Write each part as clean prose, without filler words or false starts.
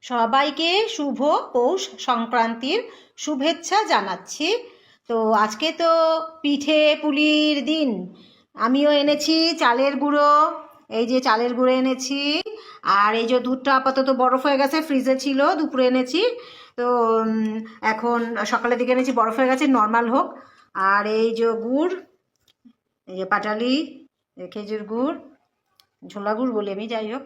সবাইকে শুভ পৌষ সংক্রান্তির শুভেচ্ছা জানাচ্ছি। তো আজকে তো পিঠে পুলির দিন। আমিও এনেছি চালের গুঁড়ো, এই যে চালের গুঁড়ো এনেছি। আর এই যে দুধটা আপাতত বরফ হয়ে গেছে, ফ্রিজে ছিল, দুপুরে এনেছি। তো এখন সকালের দিকে এনেছি, বরফ হয়ে গেছে, নর্মাল হোক। আর এই যে গুড়, এই যে পাটালি, খেজুর গুড়, ঝোলা গুড় বলি আমি, যাই হোক।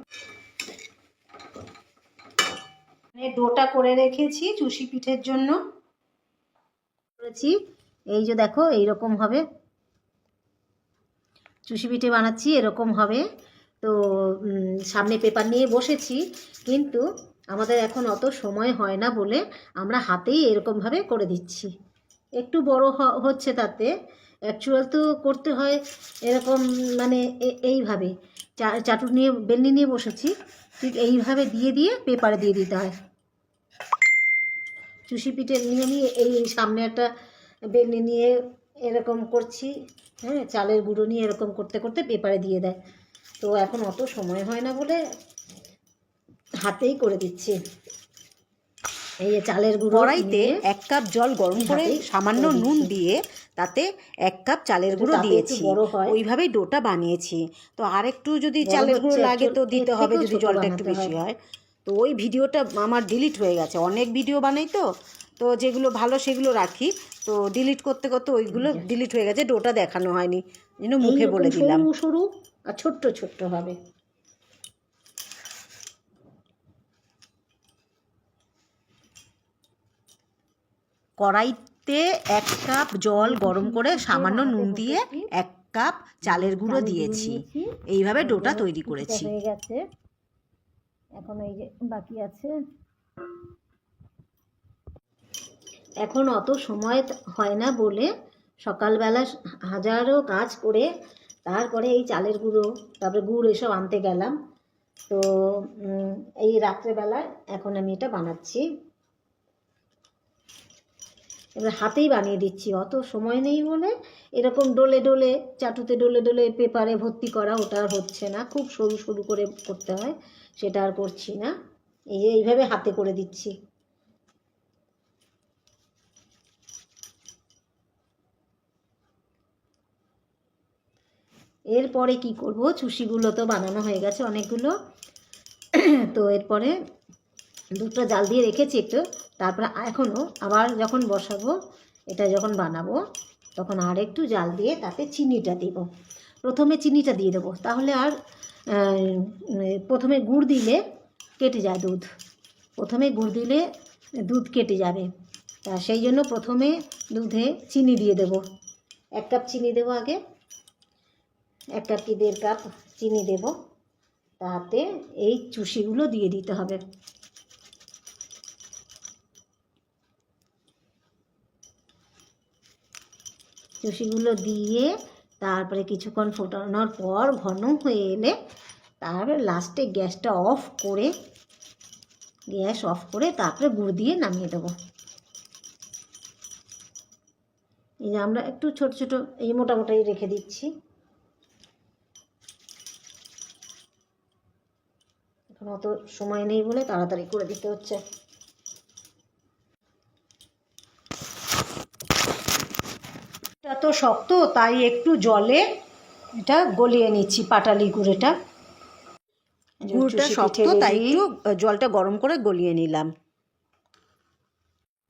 ডোটা করে রেখেছি চুষি পিঠের জন্য করেছি। এই যে দেখো এইরকম হবে, চুষি পিঠে বানাচ্ছি এরকম হবে। তো সামনে পেপার নিয়ে বসেছি, কিন্তু আমাদের এখন অত সময় হয় না বলে আমরা হাতেই এরকমভাবে করে দিচ্ছি। একটু বড় হচ্ছে, তাতে অ্যাকচুয়াল তো করতে হয় এরকম, মানে এইভাবে চাটু নিয়ে বেলনি নিয়ে বসেছি, ঠিক এইভাবে দিয়ে দিয়ে পেপারে দিয়ে দিতে হয়। চুষি পিঠের নিয়মই এই, সামনে একটা বেলনি নিয়ে এরকম করছি, হ্যাঁ, চালের গুঁড়ো নিয়ে এরকম করতে করতে পেপারে দিয়ে দেয়। তো এখন অত সময় হয় না বলে হাতেই করে দিচ্ছি। এই যে চালের গুঁড়ো, কড়াইতে 1 কাপ জল গরম করে সামান্য নুন দিয়ে তাতে 1 কাপ চালের গুঁড়ো দিয়েছি, ওইভাবেই ডোটা বানিয়েছি। তো আর একটু যদি চালের গুঁড়ো লাগে তো দিতে হবে, যদি জলটা একটু বেশি হয়। তো ওই ভিডিওটা আমার ডিলিট হয়ে গেছে, অনেক ভিডিও বানাই তো যেগুলো ভালো সেগুলো রাখি, তো ডিলিট করতে করতে ওইগুলো ডিলিট হয়ে গেছে, ডোটা দেখানো হয়নি, যেন মুখে বলে দিলাম। সরু সরু আর ছোট্ট ছোট্ট হবে। কড়াইতে 1 কাপ জল গরম করে সামান্য নুন দিয়ে 1 কাপ চালের গুঁড়ো দিয়েছি, এইভাবে ডোটা তৈরি করেছি। হয়ে গেছে, এখন এই যে বাকি আছে। এখন অত সময় হয় না বলে সকালবেলা হাজারো কাজ করে তারপরে এই চালের গুঁড়ো, তারপরে গুড় এসব আনতে গেলাম। তো এই রাত্রেবেলায় এখন আমি এটা বানাচ্ছি, এবার হাতেই বানিয়ে দিচ্ছি, অত সময় নেই বলে। এরকম ডলে ডলে, চাটুতে ডলে ডলে পেপারে ভর্তি করা, ওটা আর হচ্ছে না, খুব সরু সরু করে করতে হয়, সেটা আর করছি না। এইভাবে হাতে করে দিচ্ছি। এরপরে কি করব, চুষিগুলো তো বানানো হয়ে গেছে অনেকগুলো। তো এরপরে দুধটা জাল দিয়ে রেখেছি একটু, তারপরে এখনও আবার যখন বসাবো, এটা যখন বানাবো, তখন আর একটু জাল দিয়ে তাতে চিনিটা দেব। প্রথমে চিনিটা দিয়ে দেবো, তাহলে আর প্রথমে গুড় দিলে কেটে যায় দুধ, প্রথমে গুড় দিলে দুধ কেটে যাবে, তা সেই জন্য প্রথমে দুধে চিনি দিয়ে দেব। 1 কাপ চিনি দেবো আগে, 1 কাপ কি 1.5 কাপ চিনি দেব, তাতে এই চুষিগুলো দিয়ে দিতে হবে। চুষিগুলো দিয়ে তারপরে কিছুক্ষণ ফোটানোর পর ঘন হয়ে এলে তারপরে লাস্টে গ্যাস অফ করে তারপরে গুড় দিয়ে নামিয়ে দেবো। এই যে আমরা একটু ছোট ছোট এই মোটামোটাই রেখে দিচ্ছি, এখন অত সময় নেই বলে তাড়াতাড়ি করে দিতে হচ্ছে। এটা তো শক্ত, তাই একটু জলে এটা গলিয়ে নিচ্ছি, পাটালি গুঁড়োটা। গুড়টা শক্ত, তাই একটু জলটা গরম করে গলিয়ে নিলাম।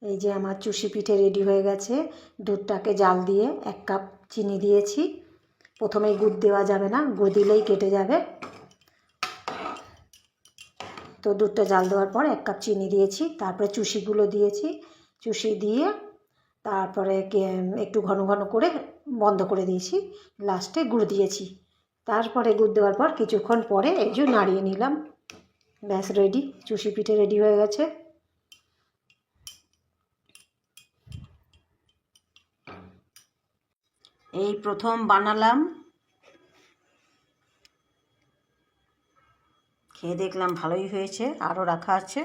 এই যে আমার চুষি পিঠে রেডি হয়ে গেছে। দুধটাকে জাল দিয়ে 1 কাপ চিনি দিয়েছি, প্রথমেই গুড় দেওয়া যাবে না, গুড় দিলেই কেটে যাবে। তো দুধটা জাল দেওয়ার পর 1 কাপ চিনি দিয়েছি, তারপরে চুষিগুলো দিয়েছি, চুষি দিয়ে তারপরে একটু ঘন ঘন করে বন্ধ করে দিয়েছি, লাস্টে গুড় দিয়েছি। তারপরে গুড় দেওয়ার পর কিছুক্ষণ পরে এই যে নাড়িয়ে নিলাম, ব্যাস রেডি, চুষি পিঠে রেডি হয়ে গেছে। এই প্রথম বানালাম, খেয়ে দেখলাম ভালোই হয়েছে, আরও রাখা আছে।